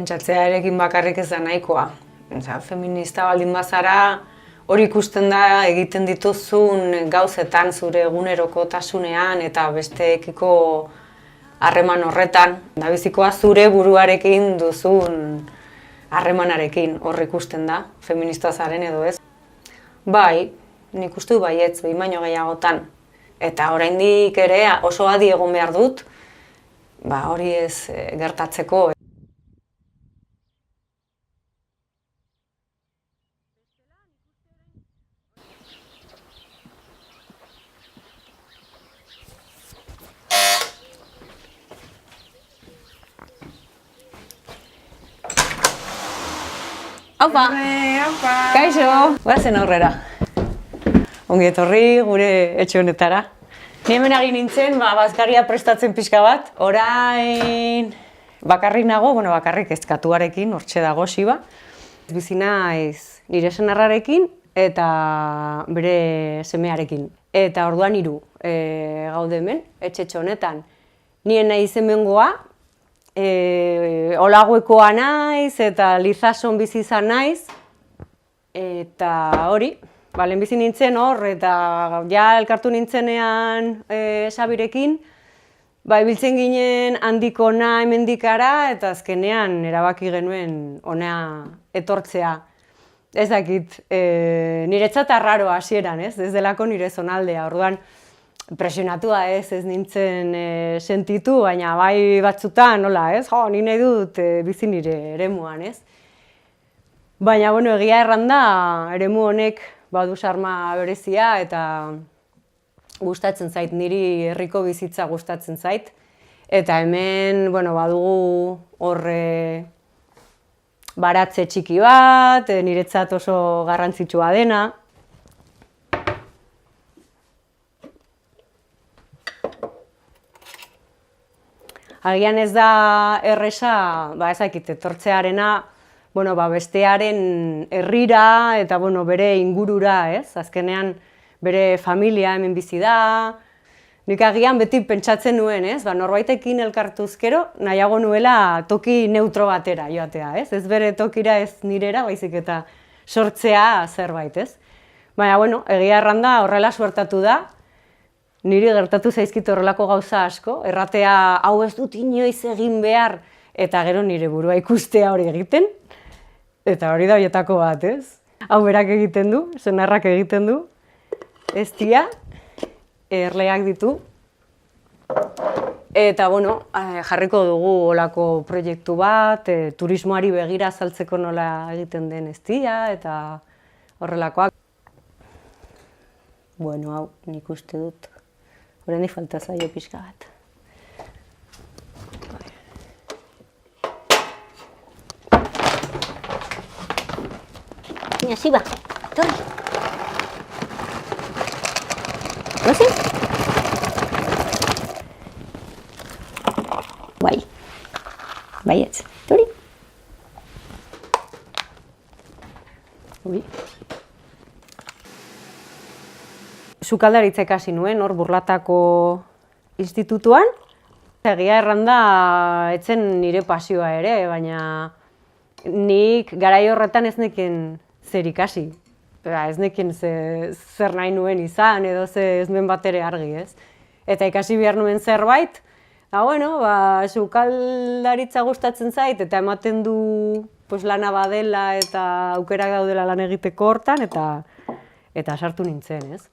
pentsatzea erekin bakarrik ez da nahikoa. Feminista baldin bazara, hori ikusten da egiten dituzun gauzetan zure egunerokotasunean eta besteekiko harreman horretan. Bizikoa zure buruarekin duzun harremanarekin hor ikusten da, feminista zaren edo ez. Bai, nik uste du baietz, behin baino gehiagotan. Eta oraindik ere oso adi egon behar dut, hori ez gertatzeko. Aupa! Kaixo! Bazen aurrera. Ongi etorri gure etxe honetara. Ni hemen egin nintzen, bazkaria prestatzen pixka bat. Orain bakarrik nago, bakarrik ezkatuarekin, hortxe dago Xiba. Bizi naiz nire senarrarekin eta bere semearekin. Eta orduan 3 gaude hemen, etxe honetan. Nien nahi hemengoa, Olaguekoa naiz eta Lizason bizi izan naiz. Eta hori, lehenbizi nintzen hor eta ja elkartu nintzenean Xabirekin, ibiltzen ginen handikona hemendikara eta azkenean erabaki genuen hona etortzea. Ez dakit, niretzat arraroa hasieran, ez delako nire zonaldea, orduan presionatua ez nintzen sentitu, baina bai batzutan, nola, ez? Ni nahi dut bizi nire eremuan, ez? Baina, egia erranda, eremu honek badu xarma berezia eta gustatzen zait, niri herriko bizitza gustatzen zait. Eta hemen, badugu horre baratze txiki bat, niretzat oso garrantzitsua dena. Agian ez da erresa, ezakit, etortzearena, bestearen herrira eta bere ingurura, ez? Azkenean bere familia hemen bizi da. Nik agian beti pentsatzen nuen, ez? Norbaitekin elkartuzkero nahiago nuela toki neutro batera joatea, ez? Ez bere tokira ez nirera, baizik eta sortzea zerbait, ez? Baina, egia erranda horrela suertatu da. Niri gertatu zaizkit horrelako gauza asko, erratea hau ez dut inoiz egin behar, eta gero nire burua ikustea hori egiten. Eta hori da horietako bat, ez? Hau berak egiten du, senarrak egiten du. Eztia, erleak ditu. Eta, jarriko dugu olako proiektu bat, turismoari begira azaltzeko nola egiten den eztia, eta horrelakoak. Hau nik uste dut. Horrendi falta zaio pixka bat. Mira, Xiba, torri. ¿Gozi? Baietz, torri. Sukaldaritza ikasi nuen, hor Burlatako institutuan. Egia erranda etzen nire pasioa ere, baina nik garai horretan ez nekien zer ikasi. Ez nekien zer nahi nuen izan edo ez nuen bat ere argi, ez? Eta ikasi behar nuen zerbait, sukaldaritza gustatzen zait eta ematen du lana badela eta aukerak daudela lan egiteko hortan eta sartu nintzen, ez?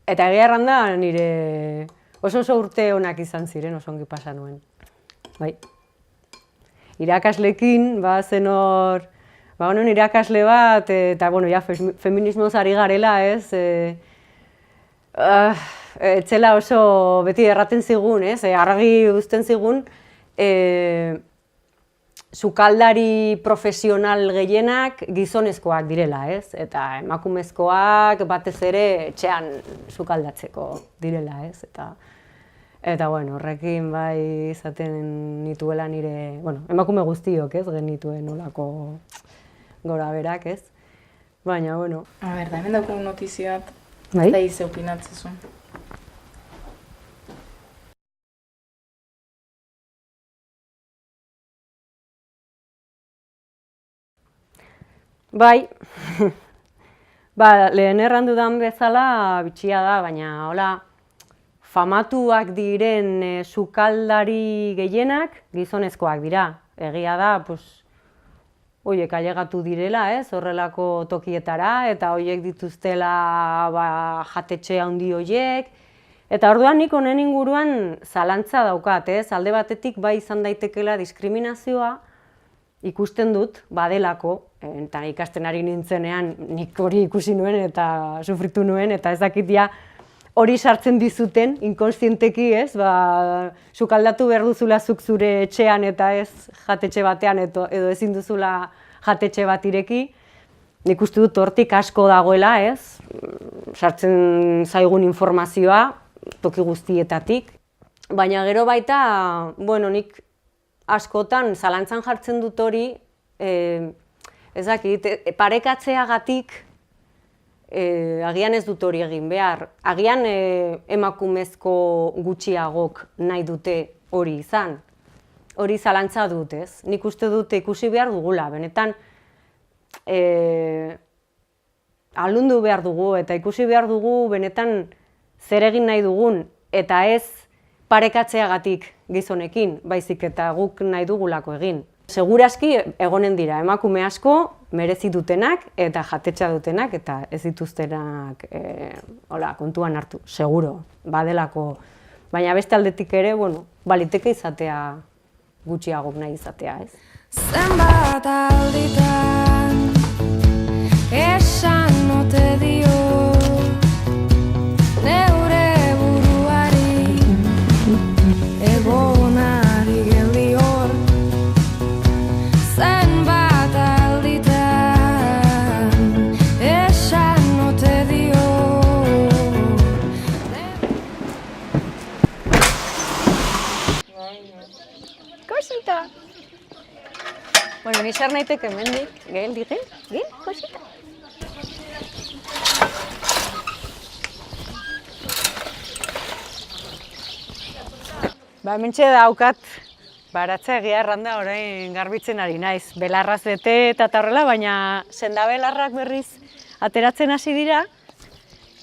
Eta egia erranda nire oso urte onak izan ziren, oso ongi pasa nuen. Irakaslekin, zen hor, irakasle bat, eta feminismoz ari garela, ez? Etzela oso beti erraten zigun, ez? Argi uzten zigun, sukaldari profesional gehienak gizonezkoak direla, ez? Eta emakumezkoak batez ere etxean sukaldatzeko direla, ez? Eta horrekin bai izaten nituela nire, emakume guztiok, ez? Genituen olako gora berak, ez? Baina, A ber, da hemen daukagun notizio bat, ez da ize opinatzezun. Bai, lehen errandudan bezala bitxia da, baina hola, famatuak diren sukaldari gehienak gizonezkoak dira. Egia da, horiek ailegatu direla, horrelako tokietara, eta horiek dituztela jatetxe handi horiek. Eta orduan nik honen inguruan zalantza daukat, alde batetik bai izan daitekela diskriminazioa, ikusten dut, badelako, eta ikasten ari nintzenean nik hori ikusi nuen eta sufritu nuen, eta ez dakit ja hori sartzen dizuten, inkonstienteki, sukaldatu behar duzula zuk zure etxean eta ez jatetxe batean edo ezin duzula jatetxe bat ireki. Nik uste dut hortik asko dagoela, sartzen zaigun informazioa, toki guztietatik. Baina gero baita, nik askotan zalantzan jartzen dut hori, ez dakit, parekatzeagatik agian ez dut hori egin behar. Agian emakumezko gutxiagok nahi dute hori izan. Hori zalantza dut, ez? Nik uste dut ikusi behar dugula, benetan alundu behar dugu eta ikusi behar dugu benetan zer egin nahi dugun eta ez parekatzeagatik gizonekin, baizik eta guk nahi dugulako egin. Seguraski egonen dira emakume asko merezi dutenak eta jatetxa dutenak eta ez dituztenak kontuan hartu, seguro, badelako. Baina beste aldetik ere, baliteke izatea gutxiagok nahi izatea, ez? Zenbat alditan esan ote dio neure buruari egonari geldi hor. Zenbat alditan esan ote dio. Kosita! Ni zer naiteke hemendik, gel, kosita. Hementxe daukat baratzea egia erranda orain garbitzen ari naiz. Belarraz bete eta horrela, baina sendabelarrak berriz ateratzen hasi dira.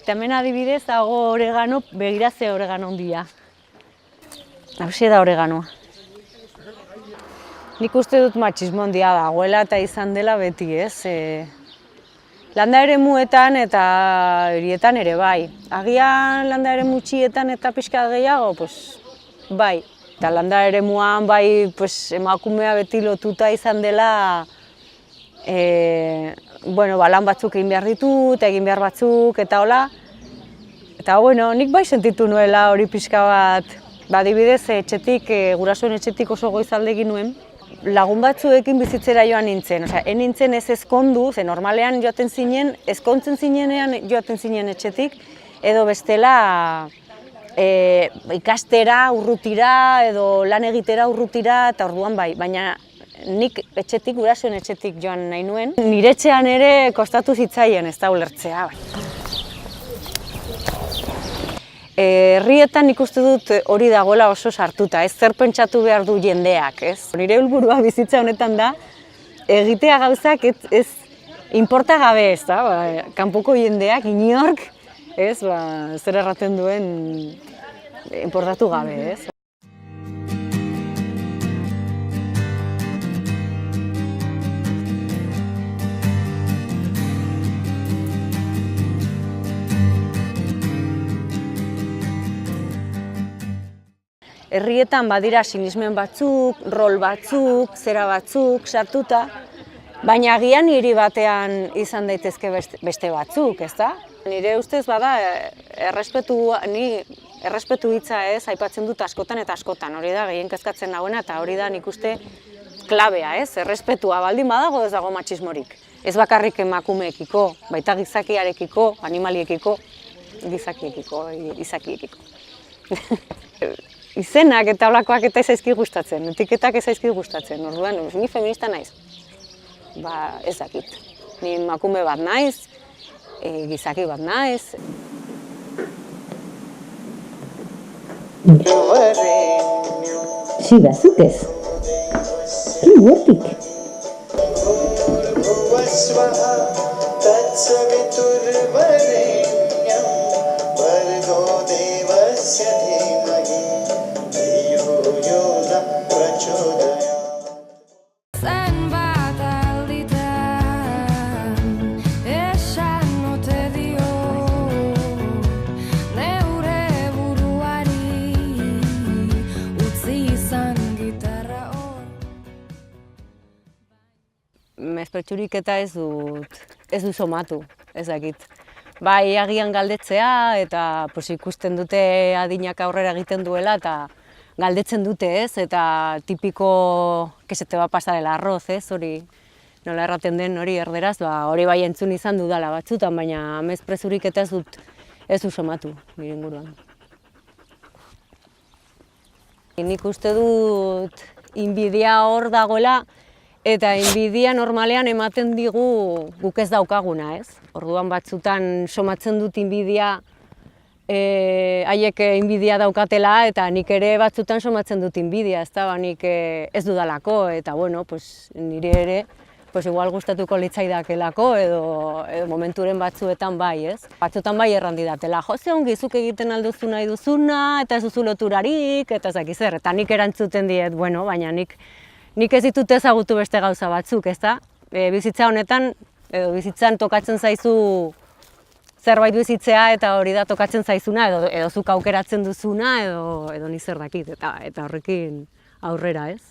Eta hemen adibidez dago oregano, begira ze oregano handia. Hauxe da oreganoa. Nik uste dut matxismo handia dagoela eta izan dela beti, ez? Landa eremuetan eta hirietan ere bai. Agian landa eremu txietan eta pixka gehiago, bai. Eta landa eremuan bai emakumea beti lotuta izan dela lan batzuk egin behar ditut, egin behar batzuk eta hola. Eta nik bai sentitu nuela hori pixka bat, adibidez etxetik, gurasoen etxetik oso goizalde egin nuen, lagun batzuekin bizitzera joan nintzen. Nintzen ez ezkondu, ze normalean joaten zinen, ezkontzen zinenean joaten zinen etxetik, edo bestela ikastera, urrutira, edo lan egitera urrutira, eta orduan bai, baina nik etxetik, gurasoen etxetik joan nahi nuen. Nire etxean ere kostatu zitzaien ez da ulertzea. Herrietan nik uste dut hori dagoela oso sartuta, ez zer pentsatu behar du jendeak, ez? Nire helburua bizitza honetan da, egitea gauzak ez inporta gabe, ez da? Kanpoko jendeak, inork, ez? Zer erraten duen inportatu gabe, ez? Herrietan badira sinismen batzuk, rol batzuk, zera batzuk sartuta, baina agian hiri batean izan daitezke beste batzuk, ezta? Nire ustez bada errespetu hitza ez aipatzen dut askotan eta askotan, hori da gehien kezkatzen nagoena eta hori da nik uste klabea, ez? Errespetua baldin badago ez dago matxismorik. Ez bakarrik emakumeekiko, baita gizakiarekiko, animaliekiko, gizakiekiko, izakiekiko. Izenak eta holakoak eta ez zaizki gustatzen, etiketak ez zaizki gustatzen, orduan, ni feminista naiz. Ez dakit. Ni emakume bat naiz, gizaki bat naiz. Zuk ez. Ki hortik. स्वाहा तत्सवितुर्वरेण्यं भर्गो देवस्य धीमहि धियो यो नः प्रचोदयात्. Zenbat alditan esan ote diot neure buruari utzi izan gitarra hor. Mespretxurik eta ez du somatu, ez dakit. Bai, agian galdetzea eta pues, ikusten dute adinak aurrera egiten duela eta galdetzen dute, ez? Eta tipiko que se te va a pasar el arroz, ez? Hori nola erraten den hori erderaz, hori bai entzun izan dudala batzutan, baina mespretxurik eta ez du somatu nire inguruan. Nik uste dut inbidia hor dagoela, eta inbidia normalean ematen digu guk ez daukaguna, ez? Orduan batzutan somatzen dut inbidia, haiek inbidia daukatela, eta nik ere batzutan somatzen dut inbidia, ez da, nik ez dudalako, eta bueno, pues, nire ere, pues, igual gustatuko litzaidakelako, edo momenturen batzuetan bai, ez? Batzutan bai errandidatela, Jose ongi zuk egiten alduzu nahi duzuna, eta ez duzu loturarik, eta ez dakiz zer, eta nik erantzuten diet, bueno, baina nik ez ditut ezagutu beste gauza batzuk, ezta? Bizitza honetan, edo bizitzan tokatzen zaizu zerbait bizitzea eta hori da tokatzen zaizuna, edo zuk aukeratzen duzuna, edo nik zer dakit, eta horrekin aurrera, ez?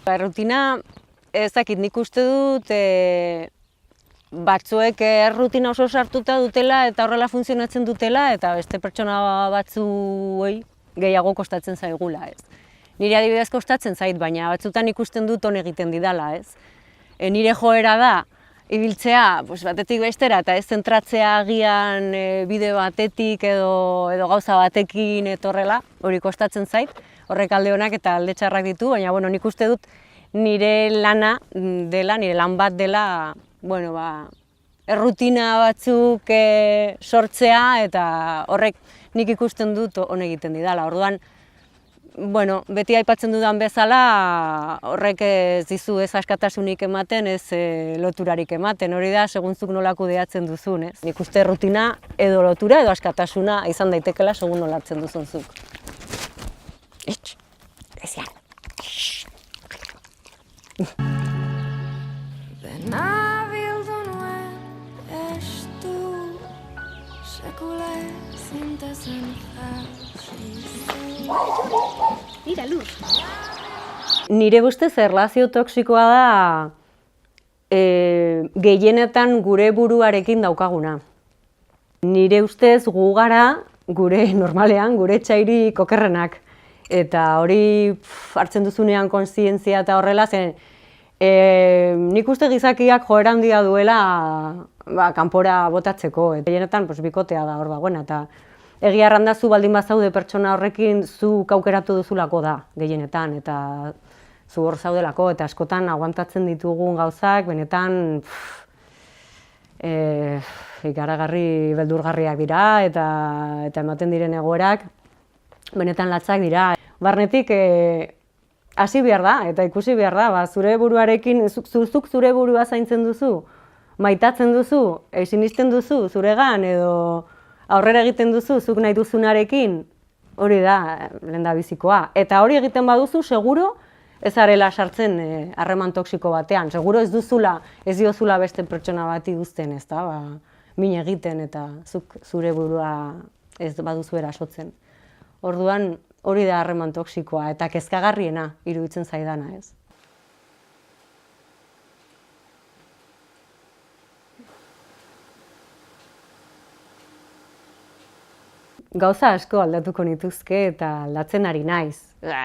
Errutina, ez dakit, nik uste dut, batzuek errutina oso sartuta dutela eta horrela funtzionatzen dutela eta beste pertsona batzuei gehiago kostatzen zaigula, ez. Nire adibidez kostatzen zait, baina batzutan ikusten dut on egiten didala, ez. Nire joera da, ibiltzea batetik bestera eta ez zentratzea agian bide batetik edo gauza batekin etorrela, hori kostatzen zait, horrek alde onak eta alde txarrak ditu, baina bueno, nik uste dut nire lana dela, nire lan bat dela, bueno, errutina batzuk sortzea eta horrek nik ikusten dut on egiten didala. Orduan, bueno, beti aipatzen dudan bezala, horrek ez dizu ez askatasunik ematen, ez loturarik ematen. Hori da, segunzuk nola kudeatzen duzun, ez? Nik uste rutina edo lotura edo askatasuna izan daitekela segun nolatzen duzun zuk. Itx, ezian. Dena bildu nuen estu sekula zintezen Nire ustez erlazio toxikoa da gehienetan gure buruarekin daukaguna. Nire ustez gu gara normalean gure txairik okerrenak. Eta hori hartzen duzunean kontzientzia eta horrela, zen nik uste gizakiak joera handia duela kanpora botatzeko. Eta gehienetan bikotea da hor dagoena. Eta egia erranda zu baldin bazaude pertsona horrekin zuk aukeratu duzulako da gehienetan. Eta zu hor zaudelako eta askotan aguantatzen ditugun gauzak, benetan ikaragarri beldurgarriak dira eta ematen diren egoerak benetan latzak dira. Barnetik hasi behar da eta ikusi behar da, zure buruarekin, zuk zure burua zaintzen duzu, maitatzen duzu, sinisten duzu zuregan edo aurrera egiten duzu zuk nahi duzunarekin, hori da lehendabizikoa. Eta hori egiten baduzu, seguro ez zarela sartzen harreman toxiko batean. Seguro ez diozula beste pertsona bati uzten, ez da, min egiten eta zuk zure burua ez baduzu erasotzen. Orduan hori da harreman toxikoa eta kezkagarriena iruditzen zaidana, ez. Gauza asko aldatuko nituzke eta aldatzen ari naiz.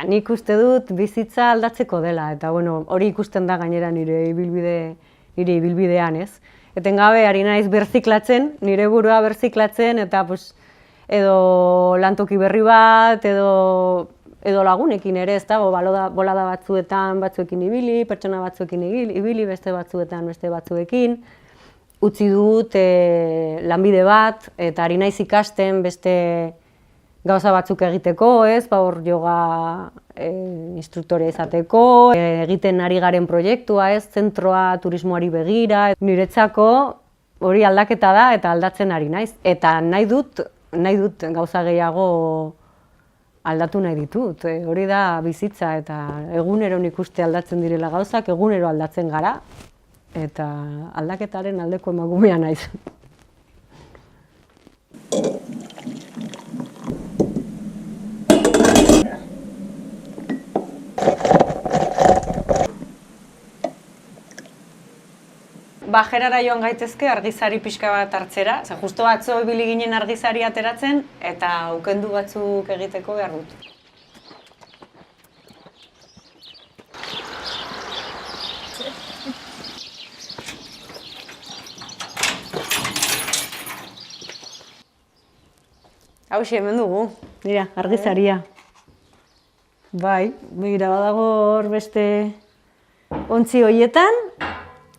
Nik uste dut bizitza aldatzeko dela eta hori ikusten da gainera nire ibilbidean, ez. Etengabe ari naiz berziklatzen, nire burua berziklatzen eta edo lantoki berri bat, edo lagunekin ere, ez dago, bolada batzuekin ibili, pertsona batzuekin ibili, beste batzuekin. Utzi dut lanbide bat, eta ari naiz ikasten beste gauza batzuk egiteko, ez, hor yoga instruktorea izateko, egiten ari garen proiektua, ez, zentroa turismoari begira. Niretzako hori aldaketa da eta aldatzen ari naiz. Eta nahi dut gauza gehiago aldatu nahi ditut. Hori da bizitza eta egunero nik uste aldatzen direla gauzak, egunero aldatzen gara. Eta aldaketaren aldeko emakumea naiz. Bajerara joan gaitezke argizari pixka bat hartzera. Justo atzo ibili ginen argizari ateratzen eta ukendu batzuk egiteko behar dut. Hauxe, hemen dugu, dira, argizaria. Bai, begira badago hor beste ontzi horietan.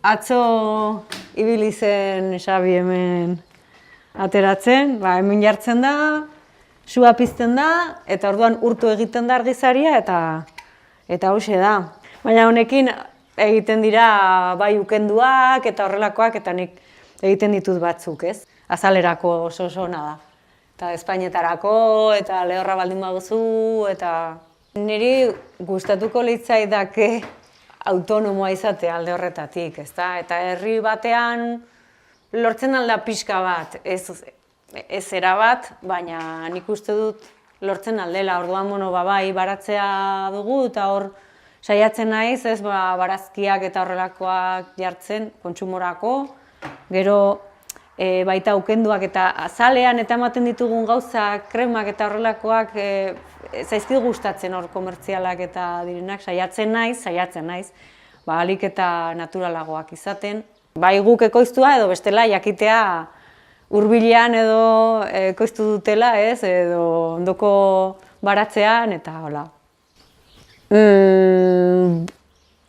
Atzo ibili zen Xabi hemen ateratzen, hemen jartzen da, sua pizten da, eta orduan urtu egiten da argizaria eta hauxe da. Baina honekin egiten dira bai ukenduak eta horrelakoak, eta nik egiten ditut batzuk, ez? Azalerako oso ona da. Eta espainetarako, eta lehorra baldin baduzu, eta niri gustatuko litzaidake autonomoa izatea alde horretatik, ezta? Eta herri batean lortzen alda pixka bat, ez erabat, baina nik uste dut lortzen aldela. Orduan, bai, baratzea dugu, eta hor saiatzen naiz, ez, barazkiak eta horrelakoak jartzen kontsumorako, gero baita ukenduak eta azalean eta ematen ditugun gauzak, kremak eta horrelakoak zaizkit gustatzen hor komertzialak eta direnak, saiatzen naiz, ahalik eta naturalagoak izaten. Bai guk ekoiztua edo bestela jakitea hurbilean edo ekoiztu dutela, ez, edo ondoko baratzean eta hola.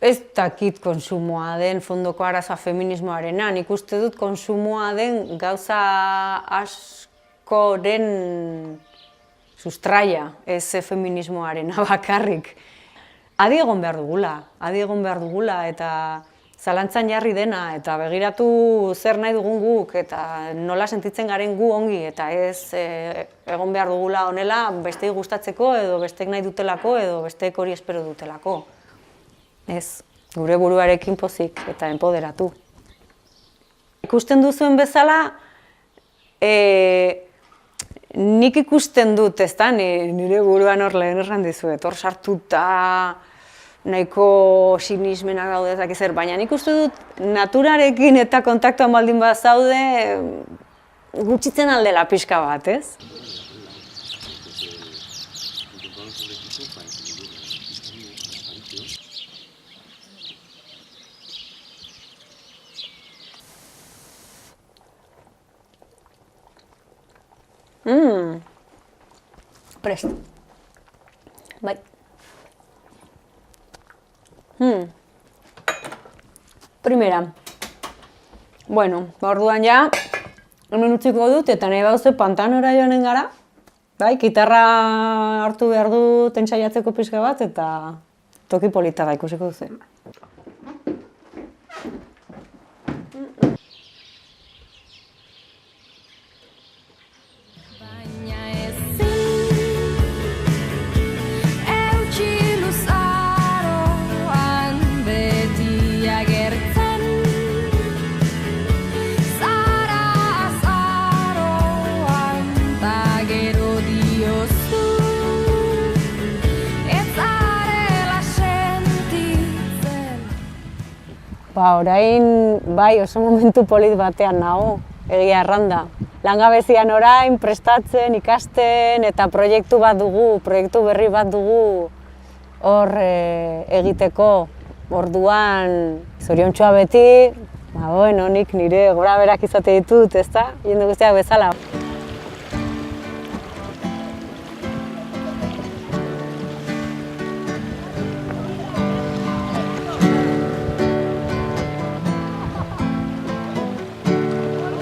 Ez dakit konsumoa den fondoko arazoa feminismoarena, nik uste dut konsumoa den gauza askoren sustraia, ez feminismoarena bakarrik. Adi egon behar dugula eta zalantzan jarri dena, eta begiratu zer nahi dugun guk, eta nola sentitzen garen gu ongi, eta ez egon behar dugula honela besteik gustatzeko, edo besteik nahi dutelako, edo besteik hori espero dutelako. Ez, gure buruarekin pozik eta enpoderatu. Ikusten duzuen bezala, nik ikusten dut, ezta, nire buruan hor lehen erran dizuet, hor sartuta nahiko sinismenak daude ezak ezer, baina nik uste dut naturarekin eta kontaktuan baldin bat zaude gutxitzen aldela pixka bat, ez? Prest. Bai. Primera. Bueno, orduan ja, hemen utziko dut eta nahi bauze pantanora joanen gara. Bai, gitarra hartu behar dut entsaiatzeko pixka bat eta toki polita da ikusiko duzu. Orain, bai, oso momentu polit batean nago, egia erranda. Langabezian orain, prestatzen, ikasten, eta proiektu berri bat dugu hor egiteko. Orduan, zoriontsuak beti, nik nire gora berak izate ditut, ezta? Jende guztiak bezala.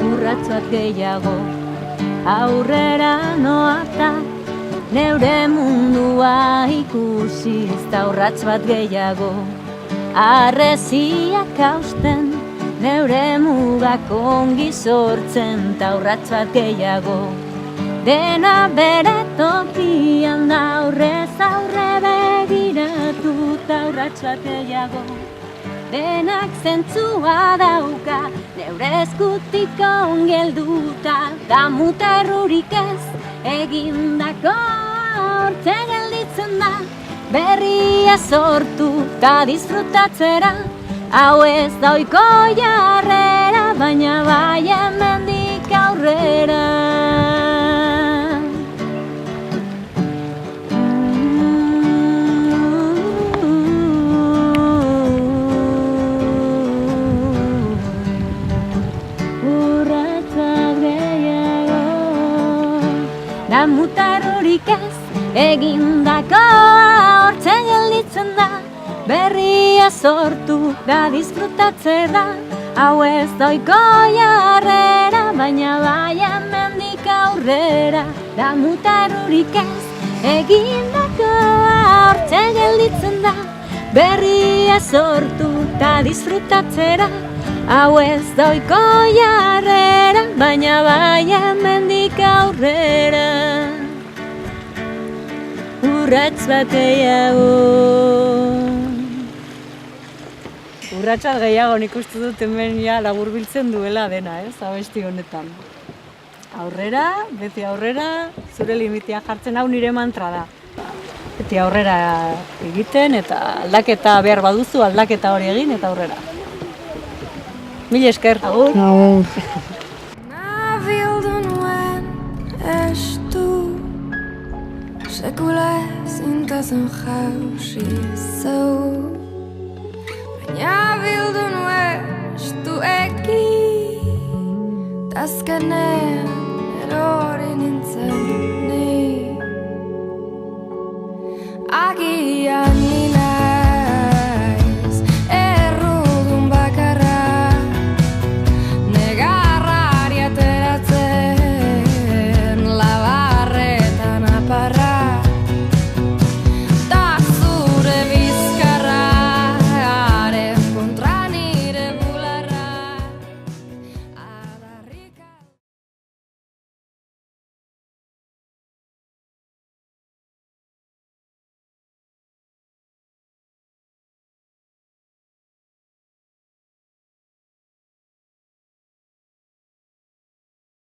Urratsuak gehiago aurrera noata, neure mundua ikusiz ta urrats bat gehiago. Harresiak hausten, neure mugak ongi sortzen ta urrats bat gehiago. Dena bere tokian da aurrez aurre begiratu ta urrats bat gehiago. Denak zentzua dauka, neure eskutik ongi helduta, damuta errurik ez, egindako hortze gelditzen da, berria sortu ta disfrutatzera, hau ez da ohiko jarrera, baina bai hemendik aurrera. Damutarrurik ez, egindakoa hortze gelditzen da, berria sortu da disfrutatzera, hau ez da ohiko jarrera, baina bai hemendik aurrera. Damutarrurik ez, egindakoa hortze gelditzen da, berria sortu da disfrutatzera, hau ez da ohiko jarrera, baina bai hemendik aurrera. Urrats bat gehiago. Urratsak gehiago, nik uste dut hemen ja laburbiltzen duela dena, abesti honetan. Aurrera, beti aurrera, zure limitea jartzen, hau nire mantra da. Beti aurrera egiten eta aldaketa behar baduzu, aldaketa hori egin eta aurrera. Mil esker, agur. Nabildu nuen estu, sekula zintazen jausi zau. Baina bildu nuen estu eki, tazkenean